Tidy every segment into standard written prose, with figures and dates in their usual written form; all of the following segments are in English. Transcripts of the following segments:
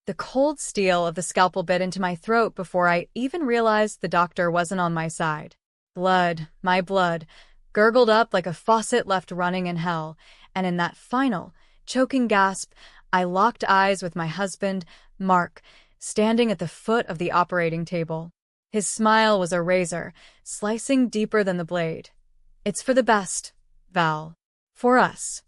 The cold steel of the scalpel bit into my throat before I even realized the doctor wasn't on my side. Blood, my blood, gurgled up like a faucet left running in hell, and in that final, choking gasp, I locked eyes with my husband, Mark, standing at the foot of the operating table. His smile was a razor, slicing deeper than the blade. "It's for the best, Val. For us."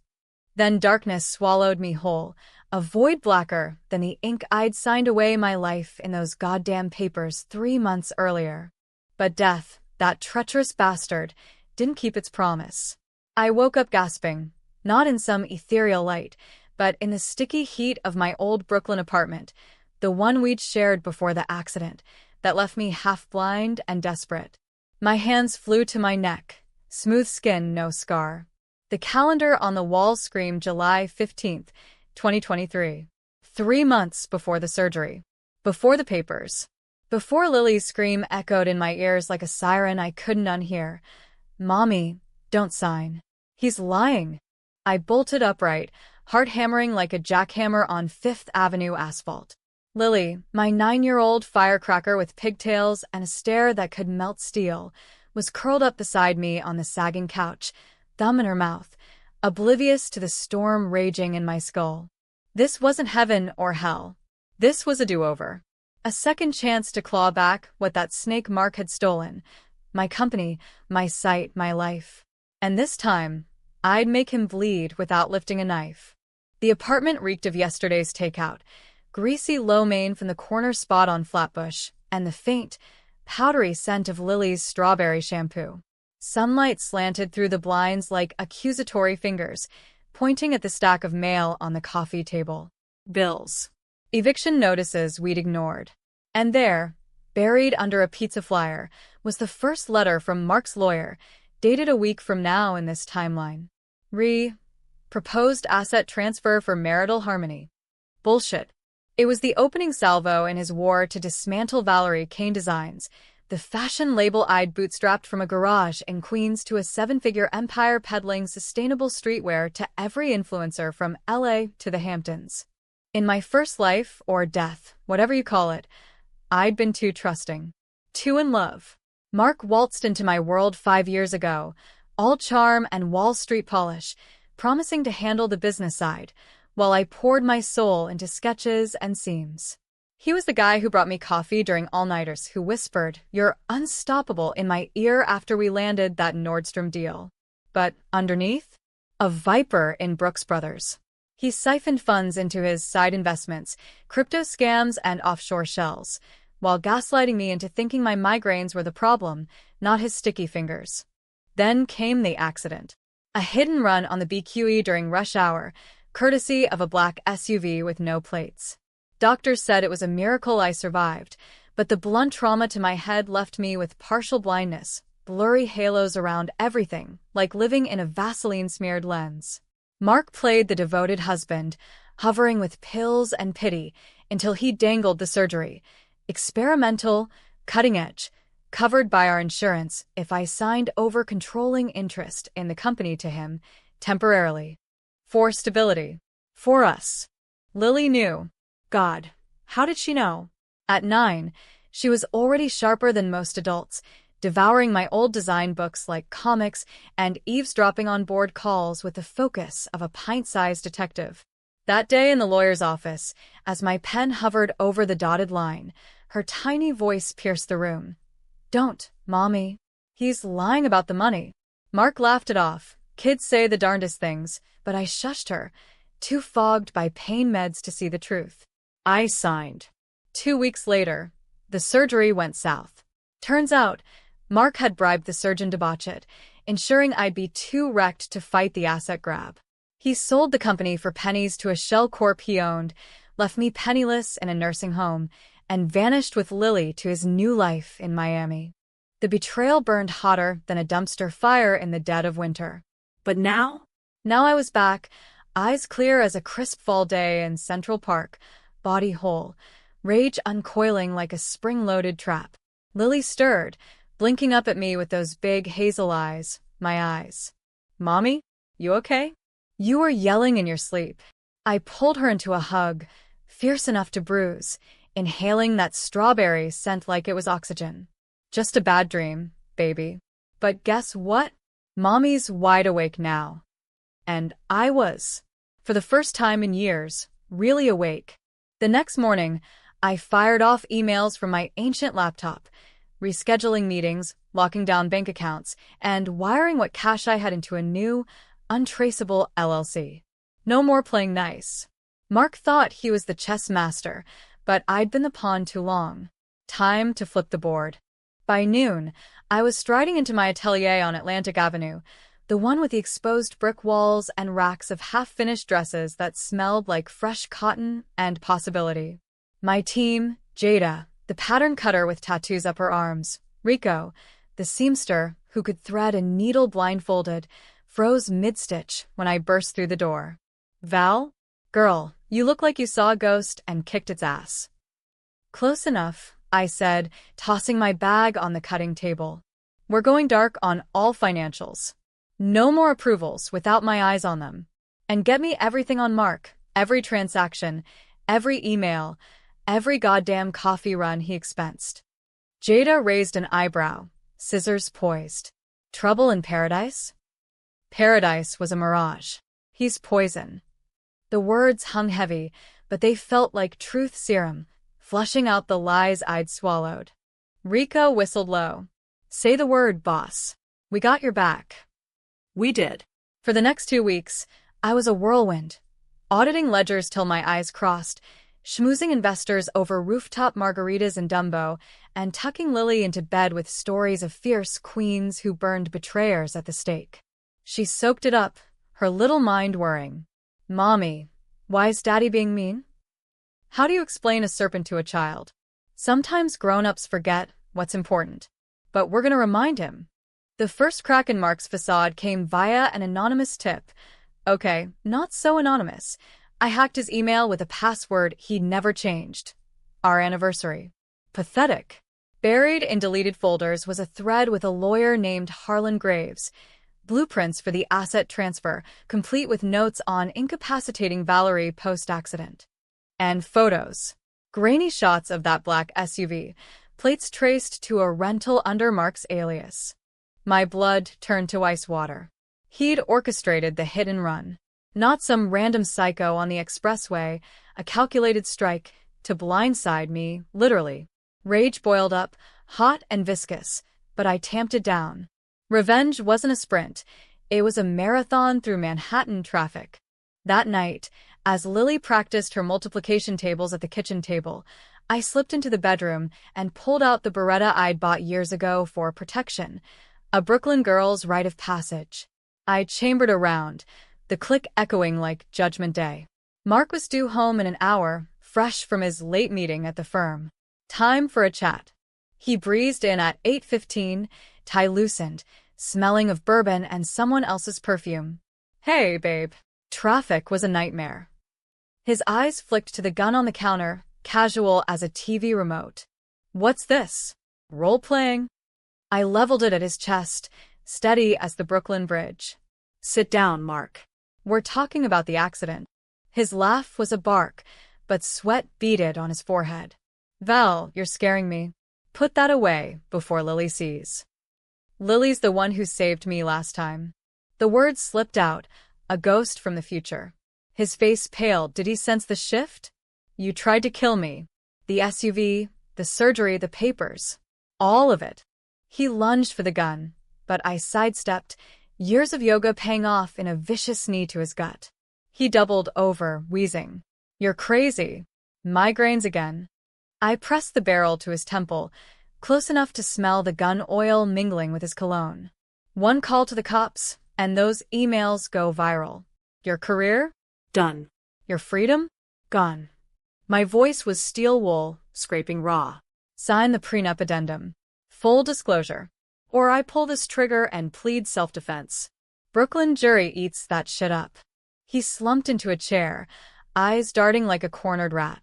Then darkness swallowed me whole, a void blacker than the ink I'd signed away my life in those goddamn papers 3 months earlier. But death, that treacherous bastard, didn't keep its promise. I woke up gasping, not in some ethereal light, but in the sticky heat of my old Brooklyn apartment, the one we'd shared before the accident, that left me half-blind and desperate. My hands flew to my neck, smooth skin, no scar. The calendar on the wall screamed July 15th, 2023. 3 months before the surgery. Before the papers. Before Lily's scream echoed in my ears like a siren I couldn't unhear. "Mommy, don't sign. He's lying." I bolted upright, heart hammering like a jackhammer on Fifth Avenue asphalt. Lily, my 9-year-old firecracker with pigtails and a stare that could melt steel, was curled up beside me on the sagging couch, thumb in her mouth, oblivious to the storm raging in my skull. This wasn't heaven or hell. This was a do-over. A second chance to claw back what that snake Mark had stolen. My company, my sight, my life. And this time, I'd make him bleed without lifting a knife. The apartment reeked of yesterday's takeout, greasy lo mein from the corner spot on Flatbush, and the faint, powdery scent of Lily's strawberry shampoo. Sunlight slanted through the blinds like accusatory fingers, pointing at the stack of mail on the coffee table. Bills. Eviction notices we'd ignored. And there, buried under a pizza flyer, was the first letter from Mark's lawyer, dated a week from now in this timeline. Proposed asset transfer for marital harmony. Bullshit. It was the opening salvo in his war to dismantle Valerie Kane Designs, the fashion label I'd bootstrapped from a garage in Queens to a 7-figure empire peddling sustainable streetwear to every influencer from LA to the Hamptons. In my first life, or death, whatever you call it, I'd been too trusting. Too in love. Mark waltzed into my world 5 years ago, all charm and Wall Street polish, promising to handle the business side, while I poured my soul into sketches and seams. He was the guy who brought me coffee during all-nighters, who whispered, "You're unstoppable," in my ear after we landed that Nordstrom deal. But underneath? A viper in Brooks Brothers. He siphoned funds into his side investments, crypto scams and offshore shells, while gaslighting me into thinking my migraines were the problem, not his sticky fingers. Then came the accident. A hidden run on the BQE during rush hour, courtesy of a black SUV with no plates. Doctors said it was a miracle I survived, but the blunt trauma to my head left me with partial blindness, blurry halos around everything, like living in a Vaseline-smeared lens. Mark played the devoted husband, hovering with pills and pity until he dangled the surgery. Experimental, cutting-edge, covered by our insurance if I signed over controlling interest in the company to him, temporarily. For stability. For us. Lily knew. God, how did she know? At 9, she was already sharper than most adults, devouring my old design books like comics and eavesdropping on board calls with the focus of a pint-sized detective. That day in the lawyer's office, as my pen hovered over the dotted line, her tiny voice pierced the room. "Don't, Mommy. He's lying about the money." Mark laughed it off. Kids say the darndest things, but I shushed her, too fogged by pain meds to see the truth. I signed. 2 weeks later, the surgery went south. Turns out, Mark had bribed the surgeon to botch it, ensuring I'd be too wrecked to fight the asset grab. He sold the company for pennies to a shell corp he owned, left me penniless in a nursing home, and vanished with Lily to his new life in Miami. The betrayal burned hotter than a dumpster fire in the dead of winter. But now? Now I was back, eyes clear as a crisp fall day in Central Park, body whole, rage uncoiling like a spring-loaded trap. Lily stirred, blinking up at me with those big hazel eyes, my eyes. "Mommy, you okay?" "You were yelling in your sleep." I pulled her into a hug, fierce enough to bruise, inhaling that strawberry scent like it was oxygen. Just a bad dream, baby. But guess what? Mommy's wide awake now. And I was, for the first time in years, really awake. The next morning, I fired off emails from my ancient laptop, rescheduling meetings, locking down bank accounts, and wiring what cash I had into a new, untraceable LLC. No more playing nice. Mark thought he was the chess master, but I'd been the pawn too long. Time to flip the board. By noon, I was striding into my atelier on Atlantic Avenue, the one with the exposed brick walls and racks of half-finished dresses that smelled like fresh cotton and possibility. My team, Jada, the pattern cutter with tattoos up her arms, Rico, the seamster who could thread a needle blindfolded, froze mid-stitch when I burst through the door. Val? Girl, you look like you saw a ghost and kicked its ass. Close enough, I said, tossing my bag on the cutting table. We're going dark on all financials. No more approvals without my eyes on them. And get me everything on Mark, every transaction, every email, every goddamn coffee run he expensed. Jada raised an eyebrow, scissors poised. Trouble in paradise? Paradise was a mirage. He's poison. The words hung heavy, but they felt like truth serum, flushing out the lies I'd swallowed. Rico whistled low. Say the word, boss. We got your back. We did. For the next 2 weeks, I was a whirlwind, auditing ledgers till my eyes crossed, schmoozing investors over rooftop margaritas in Dumbo, and tucking Lily into bed with stories of fierce queens who burned betrayers at the stake. She soaked it up, her little mind whirring. Mommy, why is Daddy being mean? How do you explain a serpent to a child? Sometimes grown-ups forget what's important, but we're gonna remind him. The first crack in Mark's facade came via an anonymous tip. Okay, not so anonymous. I hacked his email with a password he'd never changed. Our anniversary. Pathetic. Buried in deleted folders was a thread with a lawyer named Harlan Graves. Blueprints for the asset transfer, complete with notes on incapacitating Valerie post-accident. And photos. Grainy shots of that black SUV, plates traced to a rental under Mark's alias. My blood turned to ice water. He'd orchestrated the hit and run. Not some random psycho on the expressway, a calculated strike to blindside me, literally. Rage boiled up, hot and viscous, but I tamped it down. Revenge wasn't a sprint. It was a marathon through Manhattan traffic. That night, as Lily practiced her multiplication tables at the kitchen table, I slipped into the bedroom and pulled out the Beretta I'd bought years ago for protection, a Brooklyn girl's rite of passage. I chambered around, the click echoing like Judgment Day. Mark was due home in an hour, fresh from his late meeting at the firm. Time for a chat. He breezed in at 8:15, tie loosened, smelling of bourbon and someone else's perfume. Hey, babe. Traffic was a nightmare. His eyes flicked to the gun on the counter, casual as a TV remote. What's this? Role-playing? I leveled it at his chest, steady as the Brooklyn Bridge. Sit down, Mark. We're talking about the accident. His laugh was a bark, but sweat beaded on his forehead. Val, you're scaring me. Put that away before Lily sees. Lily's the one who saved me last time. The words slipped out, a ghost from the future. His face paled. Did he sense the shift? You tried to kill me. The SUV, the surgery, the papers. All of it. He lunged for the gun, but I sidestepped, years of yoga paying off in a vicious knee to his gut. He doubled over, wheezing. You're crazy. Migraines again. I pressed the barrel to his temple, close enough to smell the gun oil mingling with his cologne. One call to the cops, and those emails go viral. Your career? Done. Your freedom? Gone. My voice was steel wool, scraping raw. Sign the prenup addendum. Full disclosure. Or I pull this trigger and plead self-defense. Brooklyn jury eats that shit up. He slumped into a chair, eyes darting like a cornered rat.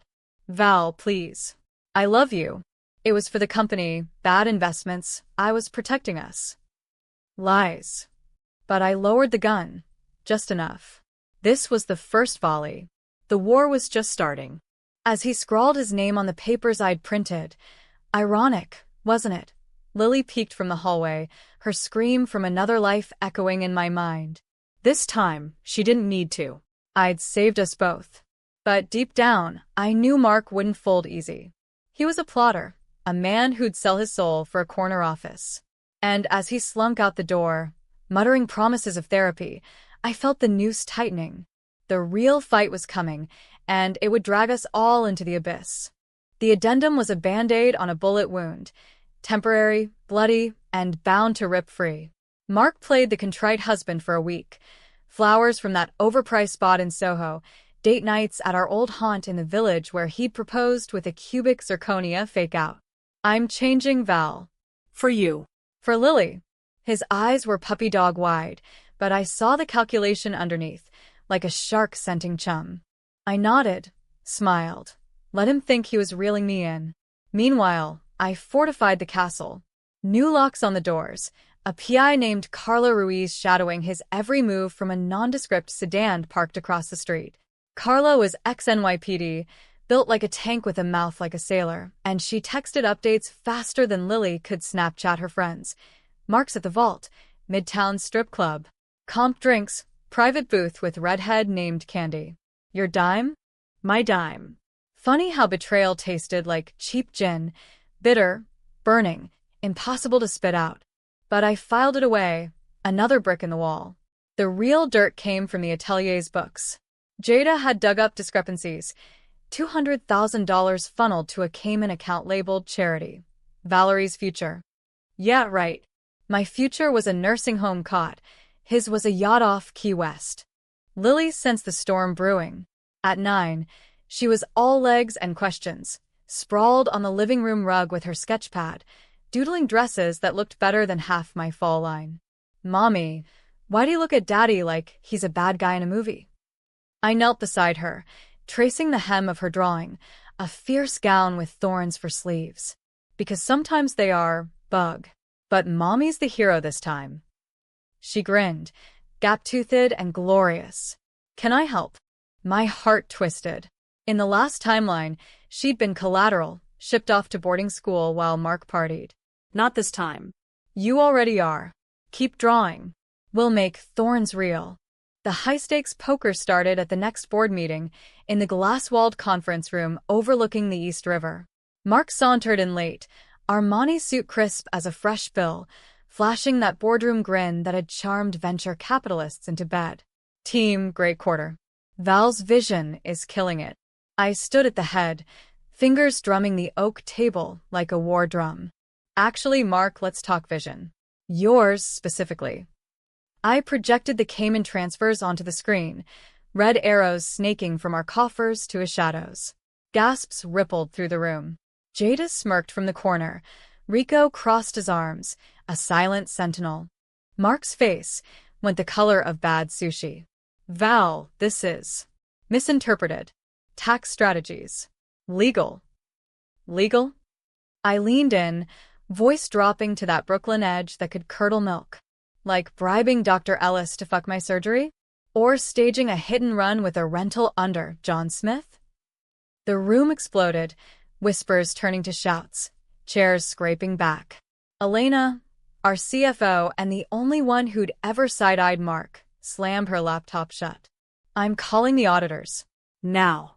Val, please. I love you. It was for the company, bad investments, I was protecting us. Lies. But I lowered the gun. Just enough. This was the first volley. The war was just starting. as he scrawled his name on the papers I'd printed. Ironic, wasn't it? Lily peeked from the hallway, her scream from another life echoing in my mind. This time, she didn't need to. I'd saved us both. But deep down, I knew Mark wouldn't fold easy. He was a plotter, a man who'd sell his soul for a corner office. And as he slunk out the door, muttering promises of therapy, I felt the noose tightening. The real fight was coming, and it would drag us all into the abyss. The addendum was a band-aid on a bullet wound, temporary, bloody, and bound to rip free. Mark played the contrite husband for a week. Flowers from that overpriced spot in Soho, date nights at our old haunt in the village where he'd proposed with a cubic zirconia fake-out. I'm changing Val. For you. For Lily. His eyes were puppy dog wide, but I saw the calculation underneath, like a shark scenting chum. I nodded, smiled, let him think he was reeling me in. Meanwhile, I fortified the castle. New locks on the doors, a PI named Carla Ruiz shadowing his every move from a nondescript sedan parked across the street. Carla was ex-NYPD, built like a tank with a mouth like a sailor, and she texted updates faster than Lily could Snapchat her friends. Mark's at the Vault, Midtown Strip Club. Comp drinks, private booth with redhead named Candy. Your dime? My dime. Funny how betrayal tasted like cheap gin, bitter, burning, impossible to spit out. But I filed it away, another brick in the wall. The real dirt came from the Atelier's books. Jada had dug up discrepancies. $200,000 funneled to a Cayman account labeled charity. Valerie's future. Yeah, right. My future was a nursing home cot. His was a yacht off Key West. Lily sensed the storm brewing. At 9, she was all legs and questions, sprawled on the living room rug with her sketchpad, doodling dresses that looked better than half my fall line. Mommy, why do you look at Daddy like he's a bad guy in a movie? I knelt beside her, tracing the hem of her drawing, a fierce gown with thorns for sleeves. Because sometimes they are, bug. But Mommy's the hero this time. She grinned, gap-toothed and glorious. Can I help? My heart twisted. In the last timeline, she'd been collateral, shipped off to boarding school while Mark partied. Not this time. You already are. Keep drawing. We'll make thorns real. The high-stakes poker started at the next board meeting in the glass-walled conference room overlooking the East River. Mark sauntered in late, Armani suit crisp as a fresh bill, flashing that boardroom grin that had charmed venture capitalists into bed. Team Great Quarter. Val's vision is killing it. I stood at the head, fingers drumming the oak table like a war drum. Actually, Mark, let's talk vision. Yours, specifically. I projected the Cayman transfers onto the screen, red arrows snaking from our coffers to his shadows. Gasps rippled through the room. Jada smirked from the corner. Rico crossed his arms, a silent sentinel. Mark's face went the color of bad sushi. Val, this is misinterpreted. Tax strategies. Legal. Legal? I leaned in, voice dropping to that Brooklyn edge that could curdle milk. Like bribing Dr. Ellis to fuck my surgery? Or staging a hit-and-run with a rental under John Smith? The room exploded, whispers turning to shouts, chairs scraping back. Elena, our CFO and the only one who'd ever side-eyed Mark, slammed her laptop shut. I'm calling the auditors. Now.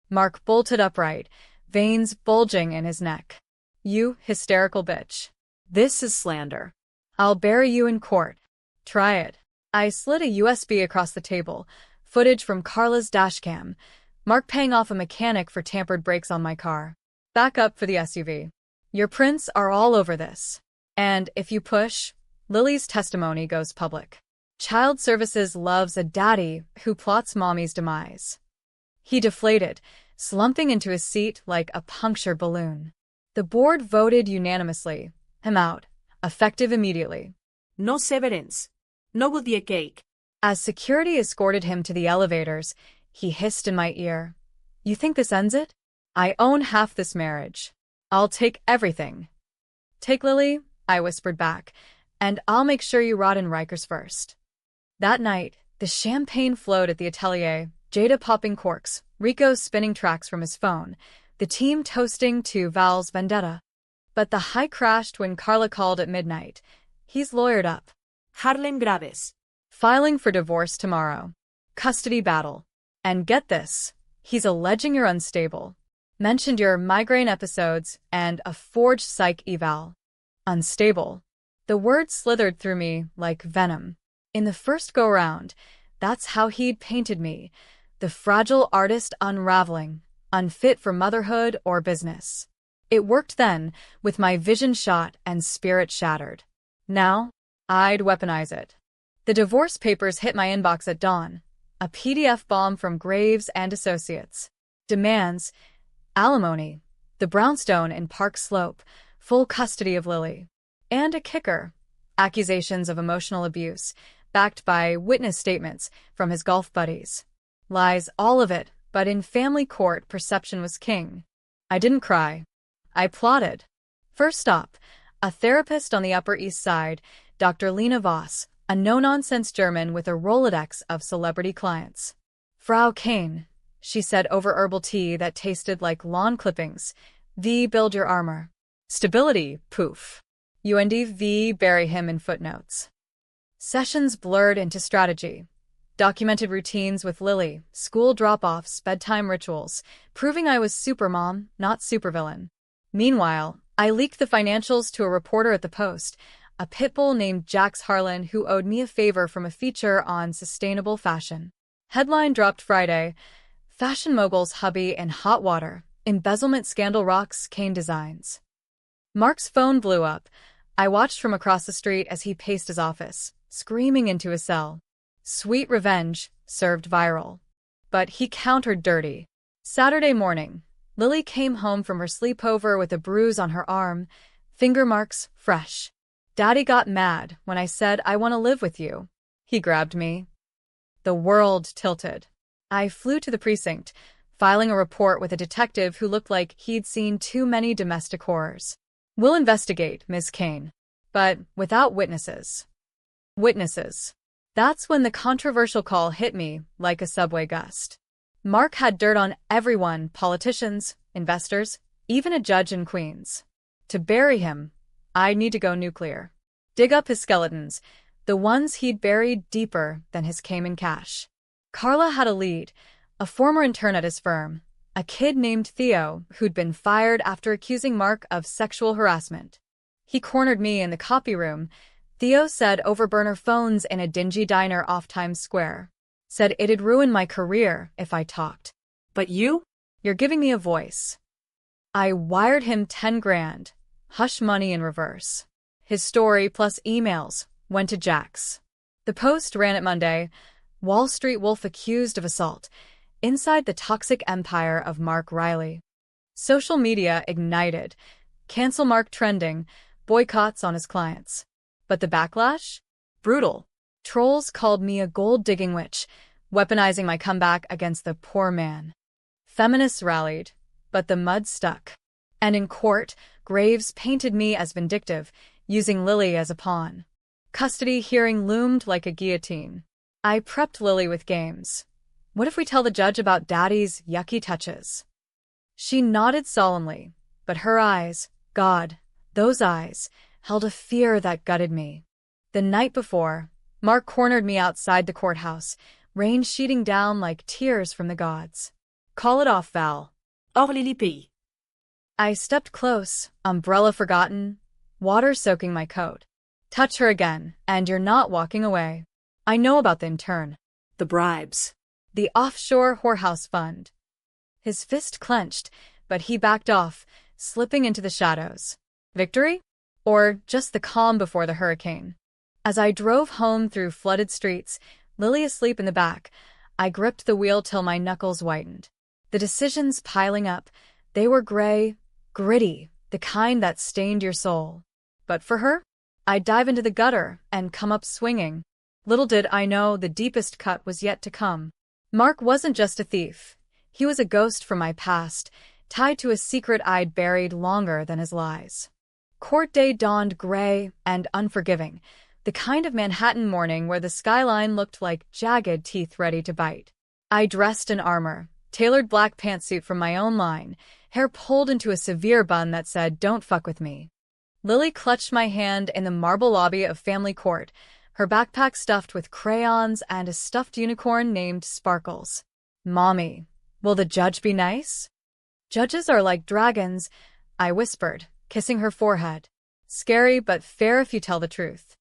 Mark bolted upright, veins bulging in his neck. You hysterical bitch. This is slander. I'll bury you in court. Try it. I slid a USB across the table, footage from Carla's dashcam, Mark paying off a mechanic for tampered brakes on my car. Back up for the SUV. Your prints are all over this. And if you push, Lily's testimony goes public. Child Services loves a daddy who plots mommy's demise. He deflated, slumping into his seat like a punctured balloon. The board voted unanimously. Him out. Effective immediately. No severance. No good a cake. As security escorted him to the elevators, he hissed in my ear. You think this ends it? I own half this marriage. I'll take everything. Take Lily, I whispered back, and I'll make sure you rot in Rikers first. That night, the champagne flowed at the Atelier, Jada popping corks, Rico spinning tracks from his phone, the team toasting to Val's vendetta. But the high crashed when Carla called at midnight. He's lawyered up. Harlem Graves. Filing for divorce tomorrow. Custody battle. And get this, he's alleging you're unstable. Mentioned your migraine episodes and a forged psych eval. Unstable. The word slithered through me like venom. In the first go-round, that's how he'd painted me. The fragile artist unraveling, unfit for motherhood or business. It worked then, with my vision shot and spirit shattered. Now, I'd weaponize it. The divorce papers hit my inbox at dawn. A PDF bomb from Graves and Associates. Demands alimony, the brownstone in Park Slope, full custody of Lily. And a kicker, accusations of emotional abuse, backed by witness statements from his golf buddies. Lies, all of it, but in family court perception was king. I didn't cry. I plotted. First stop, a therapist on the Upper East Side, Dr. Lena Voss, a no-nonsense German with a Rolodex of celebrity clients. Frau Kane, she said over herbal tea that tasted like lawn clippings. V. Build your armor. Stability, poof. UND bury him in footnotes. Sessions blurred into strategy. Documented routines with Lily, school drop-offs, bedtime rituals, proving I was supermom, not supervillain. Meanwhile, I leaked the financials to a reporter at the Post, a pitbull named Jax Harlan who owed me a favor from a feature on sustainable fashion. Headline dropped Friday. Fashion mogul's hubby in hot water. Embezzlement scandal rocks Kane designs. Mark's phone blew up. I watched from across the street as he paced his office, screaming into his cell. Sweet revenge, served viral. But he countered dirty. Saturday morning, Lily came home from her sleepover with a bruise on her arm, finger marks fresh. Daddy got mad when I said I want to live with you. He grabbed me. The world tilted. I flew to the precinct, filing a report with a detective who looked like he'd seen too many domestic horrors. We'll investigate, Ms. Kane. But without witnesses. Witnesses. That's when the controversial call hit me like a subway gust. Mark had dirt on everyone, politicians, investors, even a judge in Queens. To bury him, I'd need to go nuclear. Dig up his skeletons, the ones he'd buried deeper than his Cayman cash. Carla had a lead, a former intern at his firm, a kid named Theo who'd been fired after accusing Mark of sexual harassment. He cornered me in the copy room. Theo said over burner phones in a dingy diner off Times Square. Said it'd ruin my career if I talked. But you? You're giving me a voice. I wired him 10 grand, hush money in reverse. His story plus emails went to Jax. The Post ran it Monday. Wall Street Wolf accused of assault inside the toxic empire of Mark Riley. Social media ignited. Cancel Mark trending, boycotts on his clients. But the backlash? Brutal. Trolls called me a gold-digging witch, weaponizing my comeback against the poor man. Feminists rallied, but the mud stuck. And in court, Graves painted me as vindictive, using Lily as a pawn. Custody hearing loomed like a guillotine. I prepped Lily with games. What if we tell the judge about Daddy's yucky touches? She nodded solemnly, but her eyes, God, those eyes, held a fear that gutted me. The night before, Mark cornered me outside the courthouse, rain sheeting down like tears from the gods. Call it off, Val. Or Lily P. I stepped close, umbrella forgotten, water soaking my coat. Touch her again, and you're not walking away. I know about the intern. The bribes. The offshore whorehouse fund. His fist clenched, but he backed off, slipping into the shadows. Victory? Or just the calm before the hurricane? As I drove home through flooded streets, Lily asleep in the back, I gripped the wheel till my knuckles whitened. The decisions piling up, they were gray, gritty, the kind that stained your soul. But for her, I'd dive into the gutter and come up swinging. Little did I know the deepest cut was yet to come. Mark wasn't just a thief. He was a ghost from my past, tied to a secret I'd buried longer than his lies. Court day dawned gray and unforgiving, the kind of Manhattan morning where the skyline looked like jagged teeth ready to bite. I dressed in armor, tailored black pantsuit from my own line, hair pulled into a severe bun that said, "Don't fuck with me." Lily clutched my hand in the marble lobby of family court, her backpack stuffed with crayons and a stuffed unicorn named Sparkles. "Mommy, will the judge be nice?" "Judges are like dragons," I whispered, kissing her forehead. "Scary but fair if you tell the truth."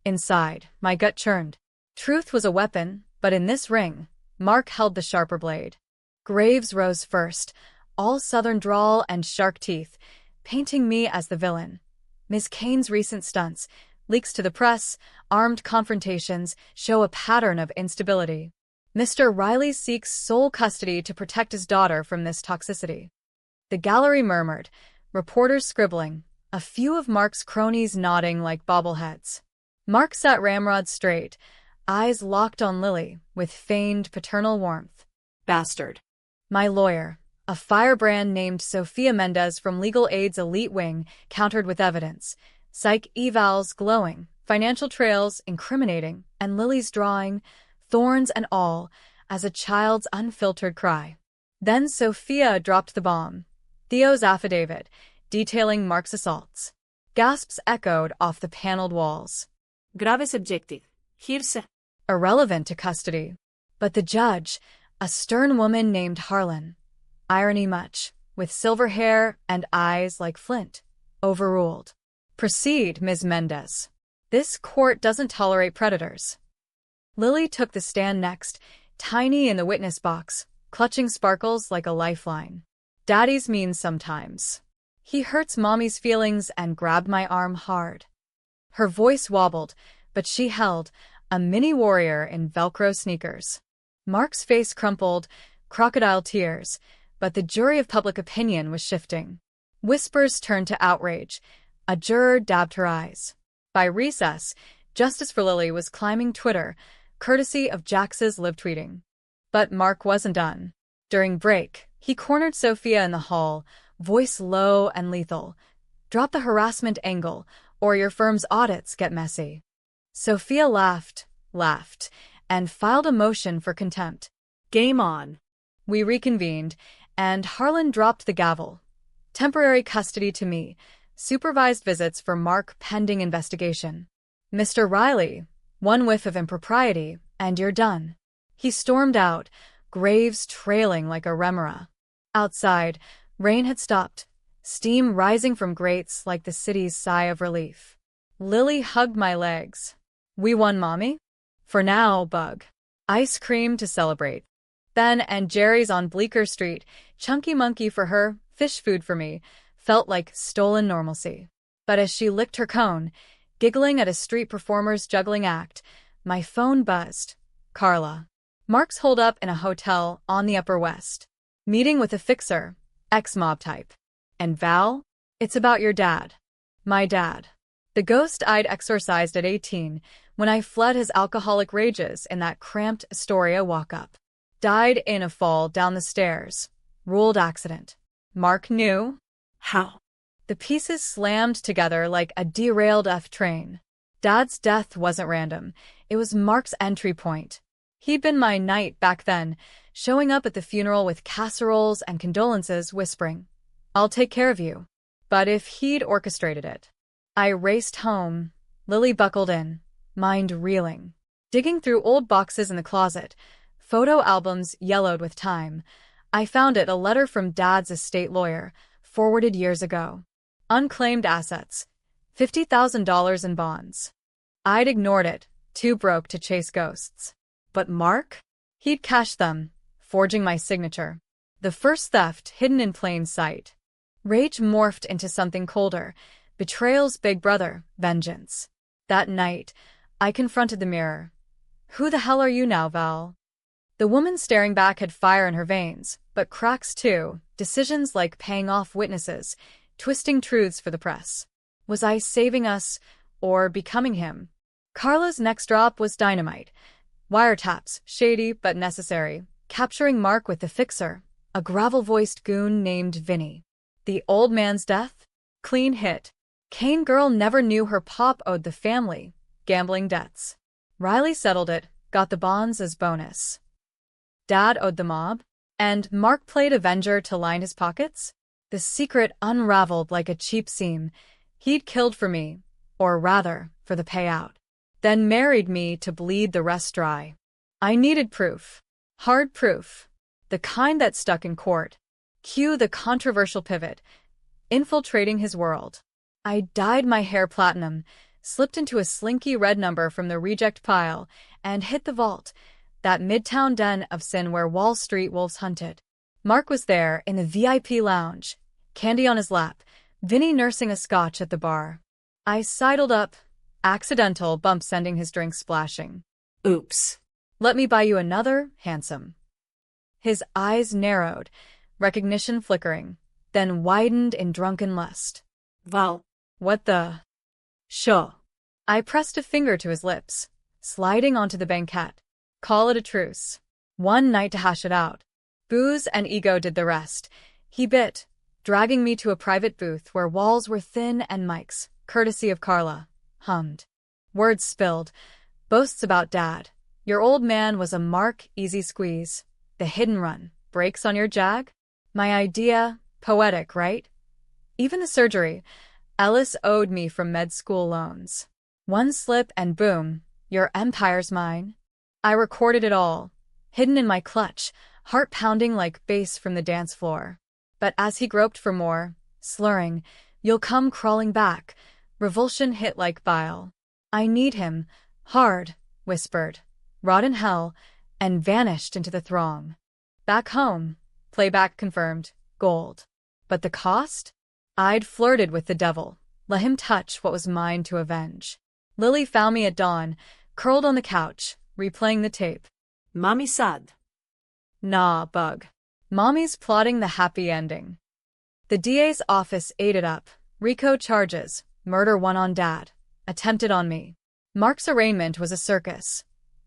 Inside, my gut churned. Truth was a weapon, but in this ring, Mark held the sharper blade. Graves rose first, all southern drawl and shark teeth, painting me as the villain. Ms. Kane's recent stunts, leaks to the press, armed confrontations, show a pattern of instability. Mr. Riley seeks sole custody to protect his daughter from this toxicity. The gallery murmured, reporters scribbling, a few of Mark's cronies nodding like bobbleheads. Mark sat ramrod straight, eyes locked on Lily, with feigned paternal warmth. Bastard. My lawyer, a firebrand named Sophia Mendez from Legal Aid's elite wing, countered with evidence. Psych evals glowing, financial trails incriminating, and Lily's drawing, thorns and all, as a child's unfiltered cry. Then Sophia dropped the bomb. Theo's affidavit, detailing Mark's assaults. Gasps echoed off the paneled walls. Grave subjective. Hearsay. Irrelevant to custody. But the judge, a stern woman named Harlan, irony much, with silver hair and eyes like flint, overruled. "Proceed, Ms. Mendez. This court doesn't tolerate predators." Lily took the stand next, tiny in the witness box, clutching Sparkles like a lifeline. "Daddy's mean sometimes. He hurts Mommy's feelings," and grabbed my arm hard. Her voice wobbled, but she held, a mini warrior in Velcro sneakers. Mark's face crumpled, crocodile tears, but the jury of public opinion was shifting. Whispers turned to outrage. A juror dabbed her eyes. By recess, justice for Lily was climbing Twitter, courtesy of Jax's live tweeting. But Mark wasn't done. During break, he cornered Sophia in the hall, voice low and lethal. "Drop the harassment angle, or your firm's audits get messy." Sophia laughed, and filed a motion for contempt. Game on. We reconvened, and Harlan dropped the gavel. Temporary custody to me, supervised visits for Mark pending investigation. "Mr. Riley, one whiff of impropriety, and you're done." He stormed out, Graves trailing like a remora. Outside, rain had stopped, steam rising from grates like the city's sigh of relief. Lily hugged my legs. "We won, Mommy?" "For now, bug. Ice cream to celebrate." Ben and Jerry's on Bleecker Street, chunky monkey for her, fish food for me, felt like stolen normalcy. But as she licked her cone, giggling at a street performer's juggling act, my phone buzzed. Carla. Mark's holed up in a hotel on the Upper West. Meeting with a fixer, ex-mob type. And Val? "It's about your dad." My dad. The ghost I'd exorcised at 18 when I fled his alcoholic rages in that cramped Astoria walk-up. Died in a fall down the stairs. Ruled accident. Mark knew. How? The pieces slammed together like a derailed F train. Dad's death wasn't random. It was Mark's entry point. He'd been my knight back then, showing up at the funeral with casseroles and condolences, whispering, "I'll take care of you." But if he'd orchestrated it. I raced home. Lily buckled in, mind reeling. Digging through old boxes in the closet, photo albums yellowed with time, I found a letter from Dad's estate lawyer, forwarded years ago. Unclaimed assets. $50,000 in bonds. I'd ignored it, too broke to chase ghosts. But Mark? He'd cashed them, forging my signature. The first theft hidden in plain sight. Rage morphed into something colder. Betrayal's big brother, vengeance. That night, I confronted the mirror. "Who the hell are you now, Val?" The woman staring back had fire in her veins, but cracks too, decisions like paying off witnesses, twisting truths for the press. Was I saving us, or becoming him? Carla's next drop was dynamite. Wiretaps, shady but necessary, capturing Mark with the fixer, a gravel-voiced goon named Vinny. The old man's death? Clean hit. Kane girl never knew her pop owed the family gambling debts. Riley settled it, got the bonds as bonus. Dad owed the mob, And Mark played Avenger to line his pockets? The secret unraveled like a cheap seam. He'd killed for me, or rather, for the payout. Then married me to bleed the rest dry. I needed proof. Hard proof. The kind that stuck in court. Cue the controversial pivot. Infiltrating his world. I dyed my hair platinum, slipped into a slinky red number from the reject pile, and hit the vault, that midtown den of sin where Wall Street wolves hunted. Mark was there in the VIP lounge, candy on his lap, Vinny nursing a scotch at the bar. I sidled up, accidental bump sending his drink splashing. Oops. Let me buy you another, handsome. His eyes narrowed, recognition flickering, then widened in drunken lust. Val. What the? Sure. I pressed a finger to his lips, sliding onto the banquette. Call it a truce. One night to hash it out. Booze and ego did the rest. He bit, dragging me to a private booth where walls were thin and mics, courtesy of Carla, hummed. Words spilled. Boasts about Dad. Your old man was a Mark easy squeeze. The hidden run. Brakes on your Jag? My idea, poetic, right? Even the surgery. Ellis owed me from med school loans. One slip and boom, your empire's mine. I recorded it all, hidden in my clutch, heart pounding like bass from the dance floor. But as he groped for more, slurring, you'll come crawling back, revulsion hit like bile. I need him, hard, whispered, rot in hell, and vanished into the throng. Back home, playback confirmed, gold. But the cost? I'd flirted with the devil, let him touch what was mine to avenge. Lily found me at dawn, curled on the couch, replaying the tape. Mommy sad. Nah, bug. Mommy's plotting the happy ending. The DA's office ate it up. RICO charges, murder one on Dad, attempted on me. Mark's arraignment was a circus.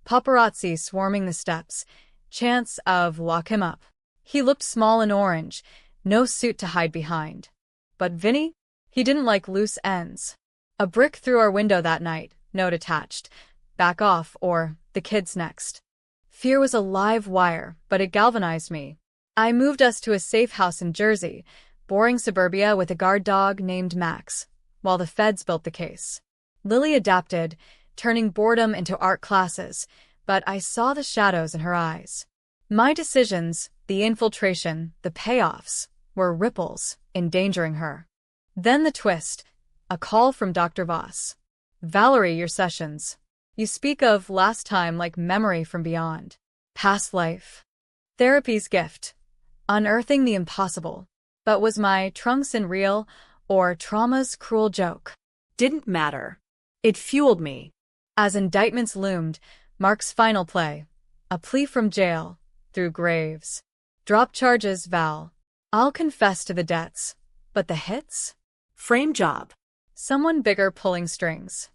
Paparazzi swarming the steps. Chance of lock him up. He looked small and orange, no suit to hide behind. But Vinny? He didn't like loose ends. A brick through our window that night, note attached. Back off, or the kid's next. Fear was a live wire, but it galvanized me. I moved us to a safe house in Jersey, boring suburbia with a guard dog named Max, while the feds built the case. Lily adapted, turning boredom into art classes, but I saw the shadows in her eyes. My decisions, the infiltration, the payoffs, were ripples, endangering her. Then the twist, a call from Dr. Voss. Valerie, your sessions. You speak of last time like memory from beyond. Past life. Therapy's gift. Unearthing the impossible. But was my Trungsin real, or trauma's cruel joke? Didn't matter. It fueled me. As indictments loomed, Mark's final play. A plea from jail, through graves. Drop charges, Val. I'll confess to the debts. But the hits? Frame job. Someone bigger pulling strings.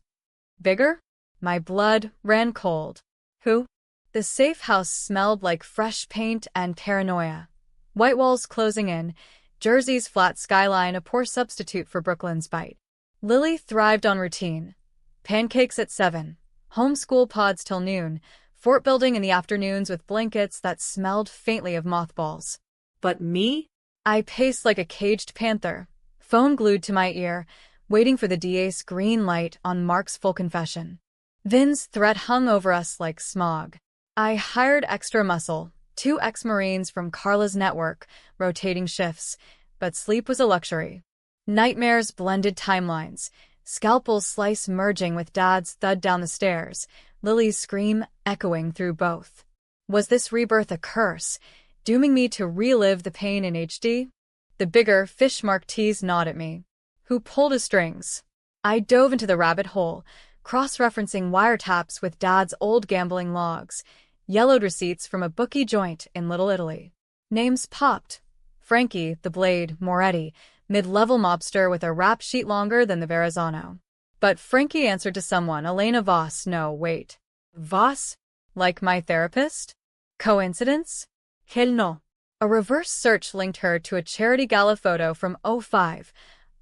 Bigger? My blood ran cold. Who? The safe house smelled like fresh paint and paranoia. White walls closing in, Jersey's flat skyline a poor substitute for Brooklyn's bite. Lily thrived on routine. Pancakes at 7, homeschool pods till noon, fort building in the afternoons with blankets that smelled faintly of mothballs. But me? I paced like a caged panther, phone glued to my ear, waiting for the DA's green light on Mark's full confession. Vin's threat hung over us like smog. I hired extra muscle, 2 ex-Marines from Carla's network, rotating shifts, but sleep was a luxury. Nightmares blended timelines, scalpel's slice merging with Dad's thud down the stairs, Lily's scream echoing through both. Was this rebirth a curse, dooming me to relive the pain in HD? The bigger, fish-marked tease gnawed at me. Who pulled his strings? I dove into the rabbit hole, cross-referencing wiretaps with Dad's old gambling logs, yellowed receipts from a bookie joint in Little Italy. Names popped. Frankie, the Blade, Moretti, mid-level mobster with a rap sheet longer than the Verrazano. But Frankie answered to someone, Elena Voss. No, wait. Voss? Like my therapist? Coincidence? Hell no. A reverse search linked her to a charity gala photo from '05,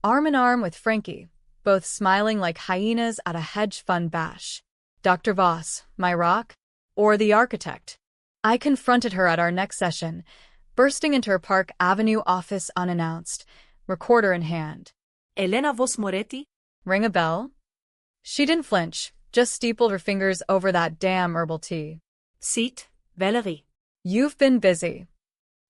arm in arm with Frankie, both smiling like hyenas at a hedge fund bash. Dr. Voss, my rock? Or the architect? I confronted her at our next session, bursting into her Park Avenue office unannounced, recorder in hand. Elena Vos Moretti? Ring a bell? She didn't flinch, just steepled her fingers over that damn herbal tea. Seat, Valerie. You've been busy.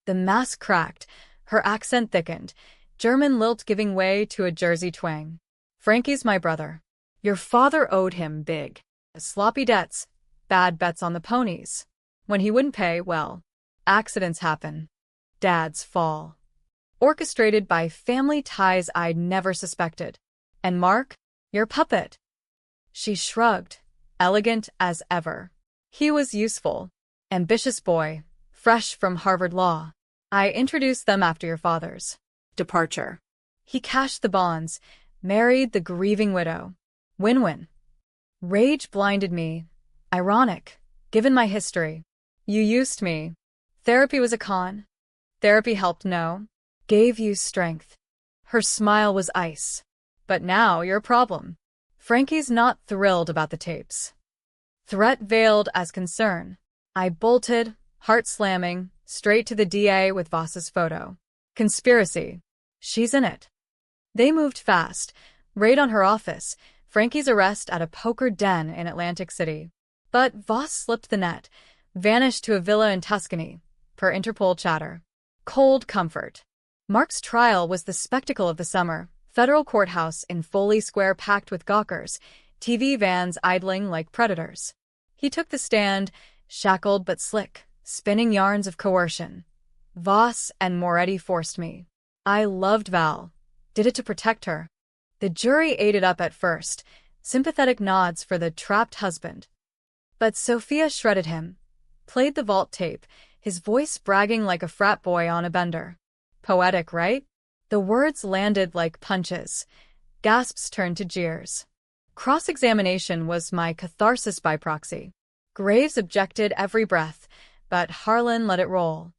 The mask cracked, her accent thickened, German lilt giving way to a Jersey twang. Frankie's my brother. Your father owed him big. Sloppy debts, bad bets on the ponies. When he wouldn't pay, well, accidents happen. Dads fall. Orchestrated by family ties I'd never suspected. And Mark, your puppet. She shrugged, elegant as ever. He was useful. Ambitious boy, fresh from Harvard Law. I introduced them after your father's Departure. He cashed the bonds, married the grieving widow. Win-win. Rage blinded me. Ironic, given my history. You used me. Therapy was a con. Therapy helped no. Gave you strength. Her smile was ice. But now you're a problem. Frankie's not thrilled about the tapes. Threat veiled as concern. I bolted, heart slamming, straight to the DA with Voss's photo. Conspiracy. She's in it. They moved fast. Raid on her office. Frankie's arrest at a poker den in Atlantic City. But Voss slipped the net, vanished to a villa in Tuscany, per Interpol chatter. Cold comfort. Mark's trial was the spectacle of the summer. Federal courthouse in Foley Square packed with gawkers, TV vans idling like predators. He took the stand, shackled but slick, spinning yarns of coercion. Voss and Moretti forced me. I loved Val. Did it to protect her. The jury ate it up at first, sympathetic nods for the trapped husband. But Sophia shredded him, played the vault tape, his voice bragging like a frat boy on a bender. Poetic, right? The words landed like punches. Gasps turned to jeers. Cross-examination was my catharsis by proxy. Graves objected every breath, but Harlan let it roll.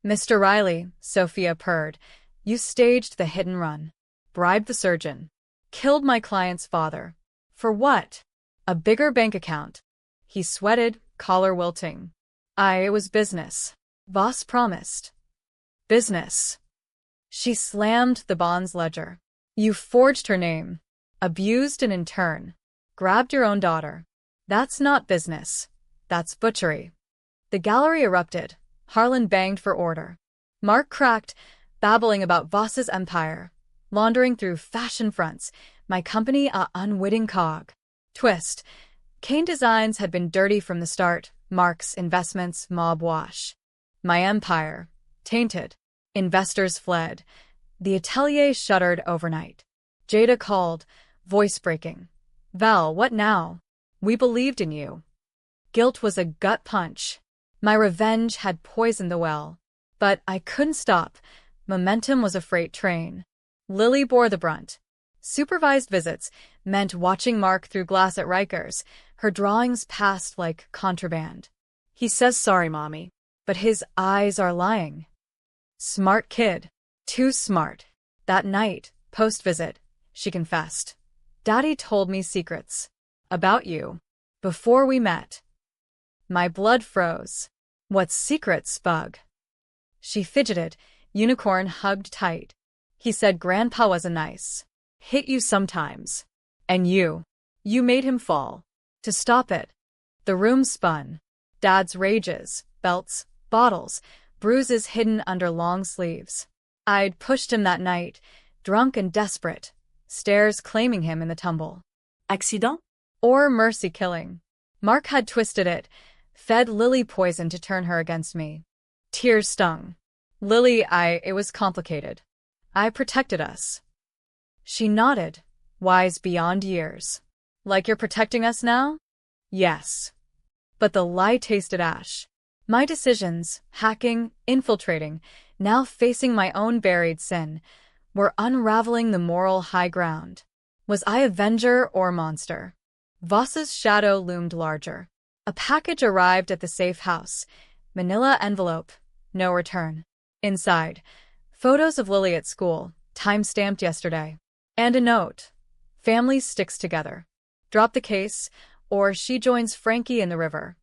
Mr. Riley, Sophia purred, you staged the hit and run. Bribed the surgeon. Killed my client's father. For what? A bigger bank account. He sweated, collar wilting. It was business. Voss promised. Business. She slammed the bonds ledger. You forged her name. Abused and in turn. Grabbed your own daughter. That's not business. That's butchery. The gallery erupted. Harlan banged for order. Mark cracked, babbling about Voss's empire. Laundering through fashion fronts. My company a unwitting cog. Twist. Kane Designs had been dirty from the start. Mark's investments mob wash. My empire. Tainted. Investors fled. The atelier shuttered overnight. Jada called, voice breaking. Val, what now? We believed in you. Guilt was a gut punch. My revenge had poisoned the well. But I couldn't stop. Momentum was a freight train. Lily bore the brunt. Supervised visits meant watching Mark through glass at Rikers. Her drawings passed like contraband. He says sorry, Mommy, but his eyes are lying. Smart kid. Too smart. That night, post-visit, she confessed. Daddy told me secrets. About you. Before we met. My blood froze. What secrets, Bug? She fidgeted, unicorn hugged tight. He said Grandpa wasn't nice. Hit you sometimes. And you made him fall. To stop it. The room spun. Dad's rages, belts, bottles, bruises hidden under long sleeves. I'd pushed him that night, drunk and desperate, stairs claiming him in the tumble. Accident? Or mercy killing. Mark had twisted it, fed Lily poison to turn her against me. Tears stung. Lily, it was complicated. I protected us. She nodded, wise beyond years. Like you're protecting us now? Yes. But the lie tasted ash. My decisions, hacking, infiltrating, now facing my own buried sin, were unraveling the moral high ground. Was I avenger or monster? Voss's shadow loomed larger. A package arrived at the safe house. Manila envelope. No return. Inside, photos of Lily at school, time-stamped yesterday. And a note. Family sticks together. Drop the case, or she joins Frankie in the river.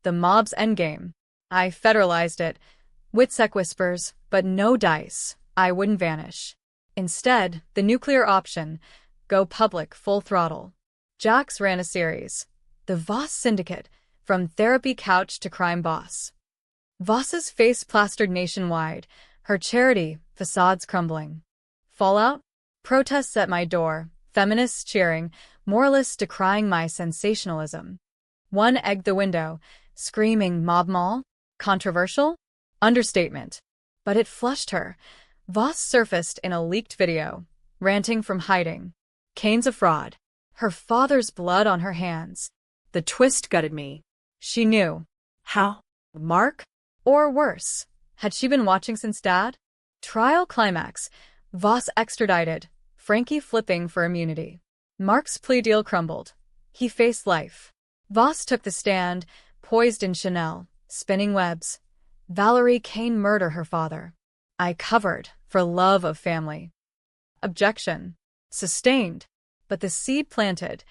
The mob's endgame. I federalized it. Witsec whispers, But no dice. I wouldn't vanish. Instead, the nuclear option, go public full throttle. Jax ran a series. The Voss Syndicate, from therapy couch to crime boss. Voss's face plastered nationwide, her charity facades crumbling. Fallout? Protests at my door, feminists cheering, moralists decrying my sensationalism. One egged the window, screaming mob mall? Controversial? Understatement. But it flushed her. Voss surfaced in a leaked video, ranting from hiding. Kane's a fraud. Her father's blood on her hands. The twist gutted me. She knew. How? Mark? Or worse, had she been watching since Dad? Trial climax. Voss extradited, Frankie flipping for immunity. Mark's plea deal crumbled. He faced life. Voss took the stand, poised in Chanel, spinning webs. Valerie Kane murder her father. I covered, for love of family. Objection. Sustained. But the seed planted,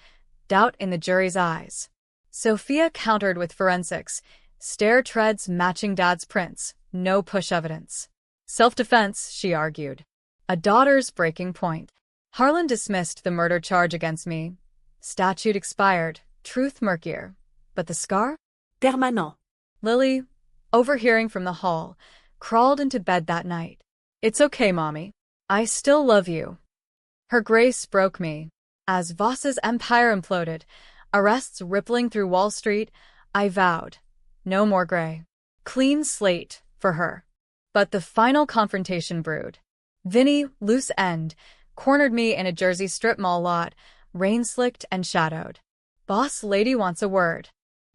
doubt in the jury's eyes. Sophia countered with forensics, stair treads matching Dad's prints, no push evidence. Self-defense, she argued. A daughter's breaking point. Harlan dismissed the murder charge against me. Statute expired, truth murkier. But the scar? Permanent. Lily, overhearing from the hall, crawled into bed that night. It's okay, Mommy. I still love you. Her grace broke me. As Voss's empire imploded, arrests rippling through Wall Street, I vowed, no more gray. Clean slate, for her. But the final confrontation brewed. Vinny, loose end, cornered me in a Jersey strip mall lot, rain-slicked and shadowed. Boss lady wants a word.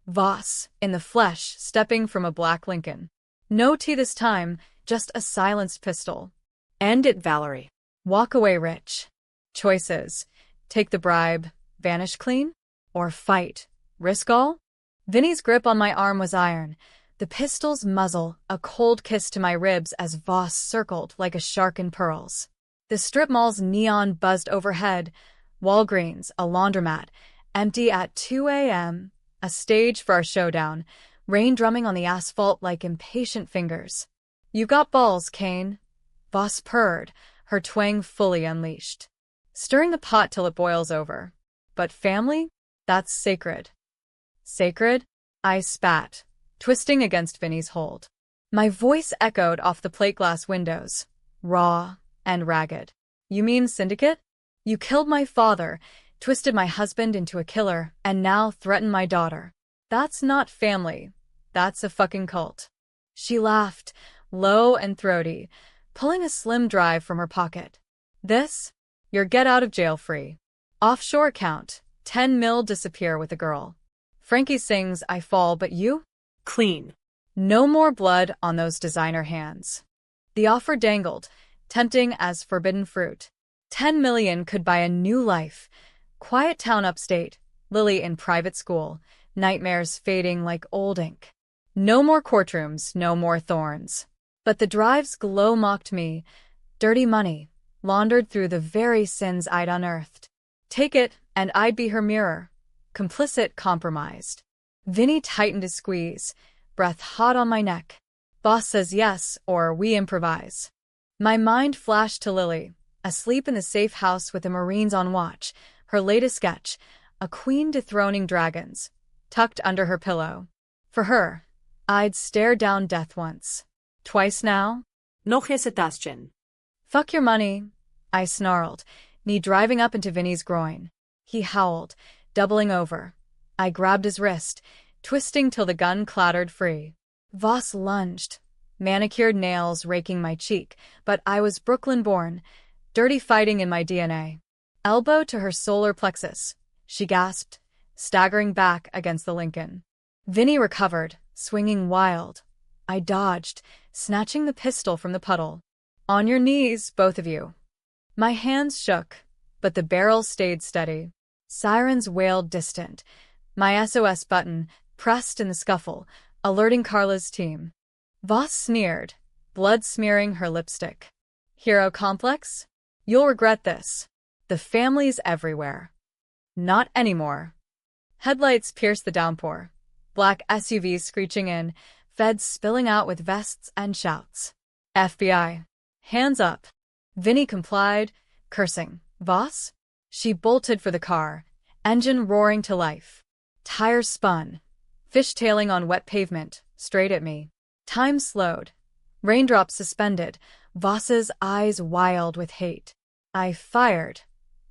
Voss, in the flesh, stepping from a black Lincoln. No tea this time, just a silenced pistol. End it, Valerie. Walk away rich. Choices. Take the bribe, vanish clean? Or fight, risk all? Vinny's grip on my arm was iron. The pistol's muzzle, a cold kiss to my ribs as Voss circled like a shark in pearls. The strip mall's neon buzzed overhead. Walgreens, a laundromat, empty at 2 a.m., a stage for our showdown, rain drumming on the asphalt like impatient fingers. You got balls, Kane. Voss purred, her twang fully unleashed. Stirring the pot till it boils over. But family? That's sacred. Sacred? I spat, twisting against Vinny's hold. My voice echoed off the plate glass windows, raw and ragged. You mean syndicate? You killed my father, twisted my husband into a killer, and now threaten my daughter. That's not family. That's a fucking cult. She laughed, low and throaty, pulling a slim drive from her pocket. This? Your get out of jail free. Offshore account, 10 mil disappear with a girl. Frankie sings I fall, but you? Clean. No more blood on those designer hands. The offer dangled, tempting as forbidden fruit. 10 million could buy a new life. Quiet town upstate, Lily in private school, nightmares fading like old ink. No more courtrooms, no more thorns. But the drive's glow mocked me. Dirty money, laundered through the very sins I'd unearthed. Take it, and I'd be her mirror. Complicit, compromised. Vinny tightened his squeeze, breath hot on my neck. Boss says yes, or we improvise. My mind flashed to Lily, asleep in the safe house with the Marines on watch, her latest sketch, a queen dethroning dragons, tucked under her pillow. For her, I'd stare down death once. Twice now? No hesitation. Fuck your money, I snarled, knee driving up into Vinny's groin. He howled, doubling over. I grabbed his wrist, twisting till the gun clattered free. Voss lunged, manicured nails raking my cheek, but I was Brooklyn-born, dirty fighting in my DNA. Elbow to her solar plexus, she gasped, staggering back against the Lincoln. Vinny recovered, swinging wild. I dodged, snatching the pistol from the puddle. On your knees, both of you. My hands shook, but the barrel stayed steady. Sirens wailed distant. My SOS button pressed in the scuffle, alerting Carla's team. Voss sneered, blood smearing her lipstick. Hero complex? You'll regret this. The family's everywhere. Not anymore. Headlights pierced the downpour. Black SUVs screeching in, feds spilling out with vests and shouts. FBI. Hands up. Vinny complied, cursing. Voss? She bolted for the car, engine roaring to life. Tires spun, fishtailing on wet pavement, straight at me. Time slowed. Raindrops suspended, Voss's eyes wild with hate. I fired.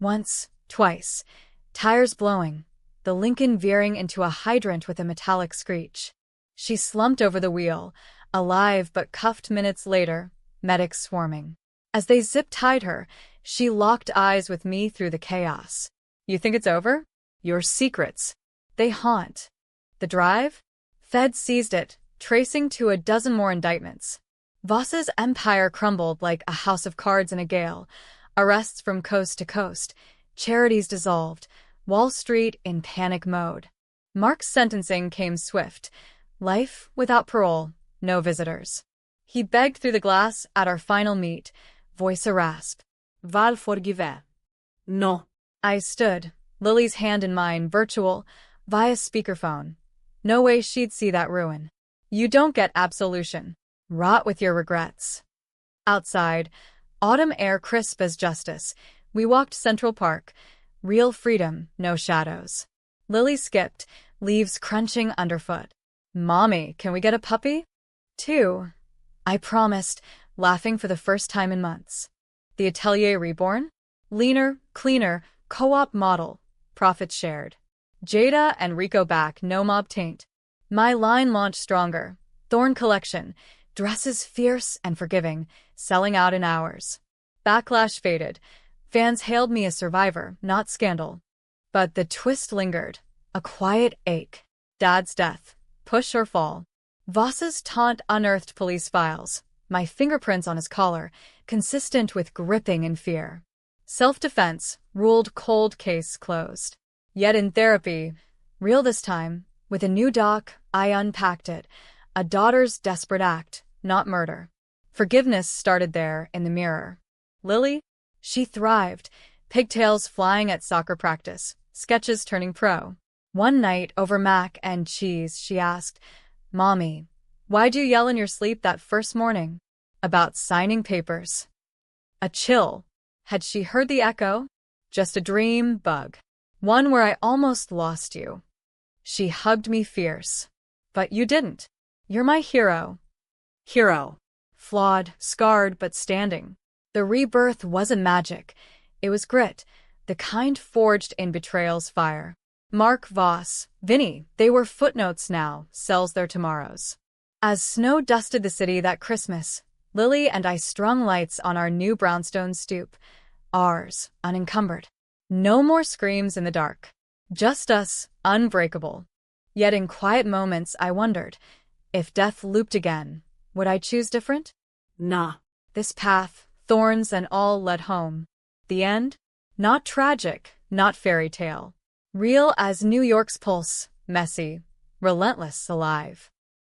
Once, twice. Tires blowing, the Lincoln veering into a hydrant with a metallic screech. She slumped over the wheel, alive but cuffed minutes later, medics swarming. As they zip-tied her, she locked eyes with me through the chaos. You think it's over? Your secrets. They haunt. The drive? Feds seized it, tracing to a dozen more indictments. Voss's empire crumbled like a house of cards in a gale. Arrests from coast to coast. Charities dissolved. Wall Street in panic mode. Mark's sentencing came swift. Life without parole, no visitors. He begged through the glass at our final meet, voice a rasp. Val forgive. No. I stood, Lily's hand in mine, virtual, via speakerphone. No way she'd see that ruin. You don't get absolution. Rot with your regrets. Outside, autumn air crisp as justice, we walked Central Park. Real freedom, no shadows. Lily skipped, leaves crunching underfoot. Mommy, can we get a puppy? 2. I promised, laughing for the first time in months. The Atelier reborn? Leaner, cleaner, co-op model. Profits shared. Jada and Rico back, no mob taint. My line launched stronger. Thorn collection. Dresses fierce and forgiving, selling out in hours. Backlash faded. Fans hailed me a survivor, not scandal. But the twist lingered. A quiet ache. Dad's death. Push or fall. Voss's taunt unearthed police files. My fingerprints on his collar, consistent with gripping and fear. Self-defense, ruled cold, case closed. Yet in therapy, real this time, with a new doc, I unpacked it. A daughter's desperate act, not murder. Forgiveness started there, in the mirror. Lily? She thrived, pigtails flying at soccer practice, sketches turning pro. One night, over mac and cheese, she asked, Mommy, why'd you yell in your sleep that first morning? About signing papers. A chill. Had she heard the echo? Just a dream bug. One where I almost lost you. She hugged me fierce. But you didn't. You're my hero. Hero. Flawed, scarred, but standing. The rebirth wasn't magic. It was grit, the kind forged in betrayal's fire. Mark, Voss, Vinny, they were footnotes now, sells their tomorrows. As snow dusted the city that Christmas, Lily and I strung lights on our new brownstone stoop. Ours, unencumbered. No more screams in the dark. Just us, unbreakable. Yet in quiet moments I wondered, if death looped again, would I choose different? Nah. This path, thorns and all, led home. The end? Not tragic, not fairy tale. Real as New York's pulse, messy, relentless, alive.